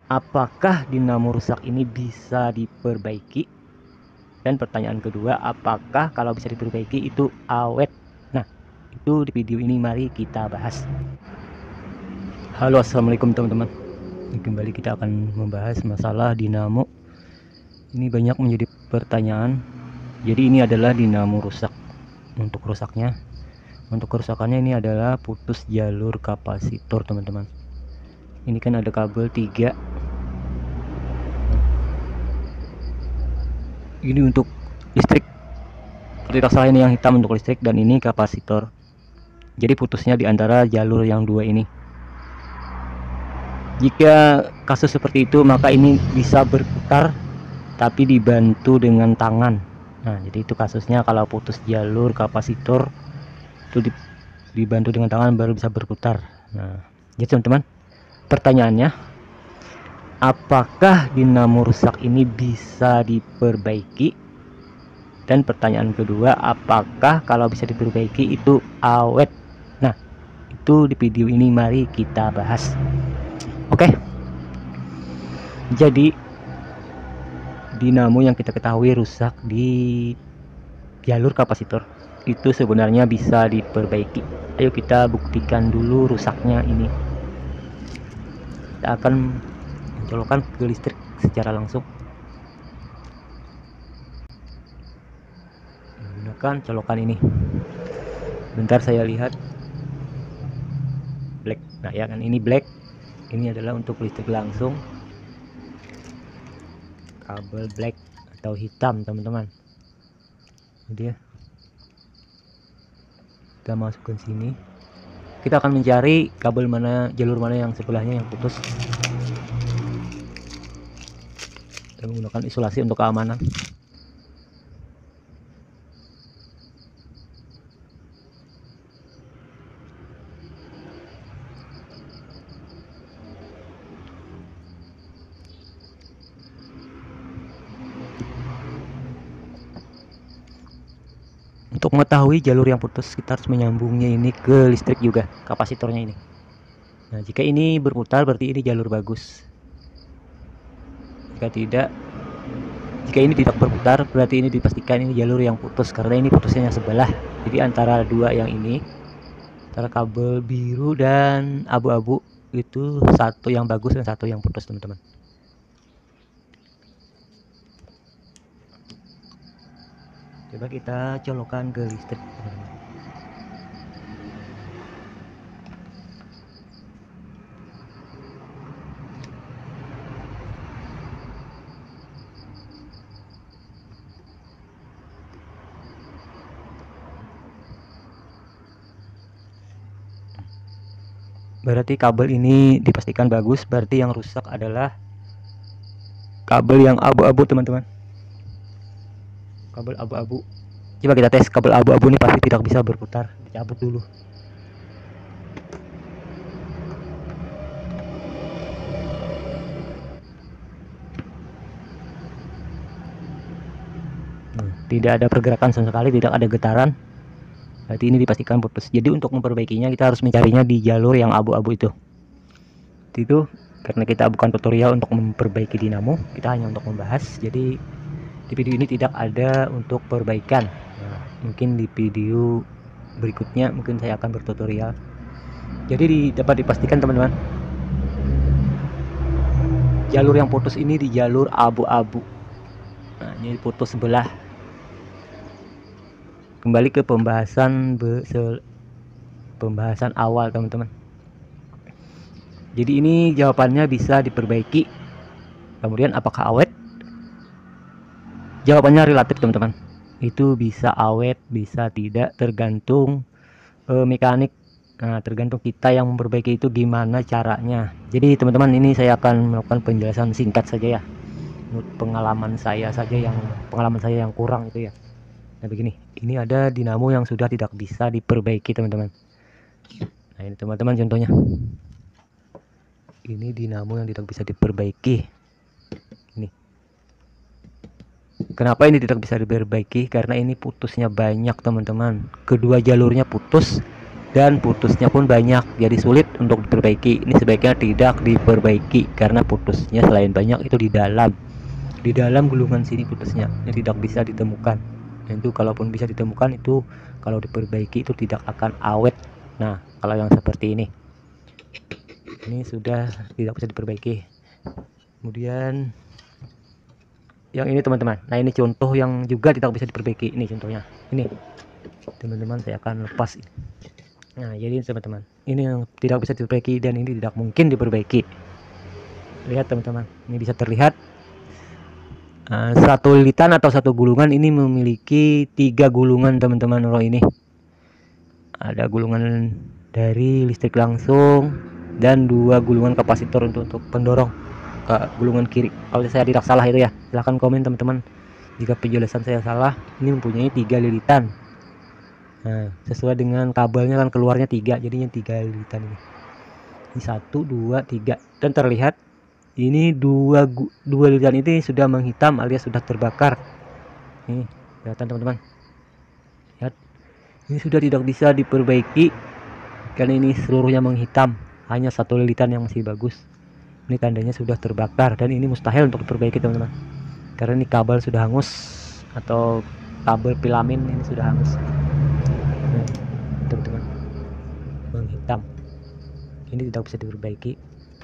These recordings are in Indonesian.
Apakah dinamo rusak ini bisa diperbaiki? Dan pertanyaan kedua, apakah kalau bisa diperbaiki itu awet? Nah, itu di video ini mari kita bahas. Halo, assalamualaikum teman-teman. Kembali kita akan membahas masalah dinamo. Ini banyak menjadi pertanyaan. Jadi ini adalah dinamo rusak. Untuk kerusakannya ini adalah putus jalur kapasitor, teman-teman. Ini kan ada kabel 3. Ini untuk listrik. Seperti salah ini yang hitam untuk listrik dan ini kapasitor. Jadi putusnya di antara jalur yang dua ini. Jika kasus seperti itu maka ini bisa berputar tapi dibantu dengan tangan. Nah, jadi itu kasusnya kalau putus jalur kapasitor itu dibantu dengan tangan baru bisa berputar. Nah, jadi teman-teman, pertanyaannya, apakah dinamo rusak ini bisa diperbaiki? Dan pertanyaan kedua, apakah kalau bisa diperbaiki itu awet? Nah, itu di video ini mari kita bahas. Oke. Jadi dinamo yang kita ketahui rusak di jalur kapasitor itu sebenarnya bisa diperbaiki. Ayo kita buktikan dulu rusaknya ini. Kita akan mencolokkan ke listrik secara langsung menggunakan colokan ini. Bentar saya lihat. Black. Nah, ya kan ini black. Ini adalah untuk listrik langsung. Kabel black atau hitam, teman-teman. Jadi ya, kita masukkan sini. Kita akan mencari kabel mana, jalur mana yang sebelahnya yang putus. Kita menggunakan isolasi untuk keamanan. Untuk mengetahui jalur yang putus, kita harus menyambungnya ini ke listrik juga, kapasitornya ini. Nah, jika ini berputar berarti ini jalur bagus. Jika ini tidak berputar berarti ini dipastikan ini jalur yang putus, karena ini putusnya sebelah. Jadi antara dua yang ini, antara kabel biru dan abu-abu, itu satu yang bagus dan satu yang putus, teman-teman. Coba kita colokan ke listrik, teman-teman. Berarti kabel ini dipastikan bagus, berarti yang rusak adalah kabel yang abu-abu, teman-teman. Kabel abu-abu. Coba kita tes, kabel abu-abu ini pasti tidak bisa berputar. Dicabut dulu. Tidak ada pergerakan sama sekali, tidak ada getaran. Berarti ini dipastikan putus. Jadi untuk memperbaikinya kita harus mencarinya di jalur yang abu-abu itu. Itu karena kita bukan tutorial untuk memperbaiki dinamo, kita hanya untuk membahas. Jadi di video ini tidak ada untuk perbaikan. Nah, mungkin di video berikutnya mungkin saya akan bertutorial. Jadi dapat dipastikan, teman-teman, jalur yang putus ini di jalur abu-abu. Nah, ini putus sebelah. Kembali ke pembahasan awal, teman-teman. Jadi ini jawabannya bisa diperbaiki. Kemudian apakah awet? Jawabannya relatif, teman-teman. Itu bisa awet, bisa tidak, tergantung mekanik. Nah, tergantung kita yang memperbaiki itu gimana caranya. Jadi teman-teman, ini saya akan melakukan penjelasan singkat saja ya, menurut pengalaman saya yang kurang itu ya. Nah, begini, ini ada dinamo yang sudah tidak bisa diperbaiki, teman-teman. Nah, ini teman-teman contohnya. Ini dinamo yang tidak bisa diperbaiki. Ini. Kenapa ini tidak bisa diperbaiki? Karena ini putusnya banyak, teman-teman. Kedua jalurnya putus. dan putusnya pun banyak, jadi sulit untuk diperbaiki. Ini sebaiknya tidak diperbaiki karena putusnya selain banyak itu di dalam gulungan sini putusnya, ini tidak bisa ditemukan. Dan itu kalaupun bisa ditemukan, itu kalau diperbaiki itu tidak akan awet. Nah, kalau yang seperti ini sudah tidak bisa diperbaiki. Kemudian yang ini teman-teman, nah ini contoh yang juga tidak bisa diperbaiki. Ini contohnya, ini teman-teman, saya akan lepas ini. Nah, jadi teman-teman, ini yang tidak bisa diperbaiki dan ini tidak mungkin diperbaiki. Lihat teman-teman, ini bisa terlihat satu lilitan atau satu gulungan ini memiliki 3 gulungan teman-teman. Roh ini ada gulungan dari listrik langsung dan 2 gulungan kapasitor untuk pendorong ke gulungan kiri. Kalau saya tidak salah itu ya, silahkan komen teman-teman jika penjelasan saya salah. Ini mempunyai 3 lilitan. Nah, sesuai dengan kabelnya kan keluarnya 3, jadinya 3 lilitan ini. Ini 1, 2, 3, dan terlihat ini dua lilitan ini sudah menghitam alias sudah terbakar. Ini kelihatan teman-teman. Lihat, ini sudah tidak bisa diperbaiki karena ini seluruhnya menghitam. Hanya 1 lilitan yang masih bagus. Ini tandanya sudah terbakar dan ini mustahil untuk diperbaiki teman-teman. Karena ini kabel sudah hangus atau kabel filamen ini sudah hangus. Teman-teman, menghitam, ini tidak bisa diperbaiki.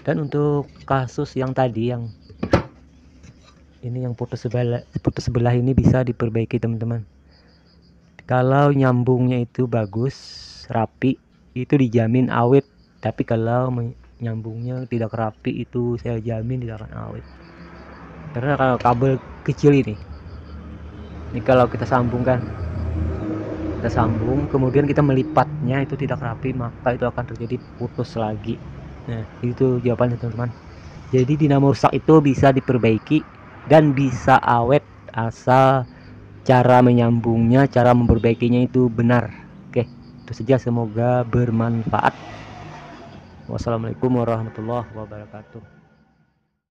Dan untuk kasus yang tadi, yang ini yang putus sebelah ini bisa diperbaiki teman-teman. Kalau nyambungnya itu bagus, rapi, itu dijamin awet. Tapi kalau nyambungnya tidak rapi, itu saya jamin tidak akan awet. Karena kalau kabel kecil ini kalau kita sambungkan, kita sambung kemudian kita melipatnya itu tidak rapi, maka itu akan terjadi putus lagi. Nah, itu jawabannya teman-teman. Jadi dinamo rusak itu bisa diperbaiki dan bisa awet asal cara menyambungnya, cara memperbaikinya itu benar. Oke, itu saja, semoga bermanfaat. Wassalamualaikum warahmatullahi wabarakatuh.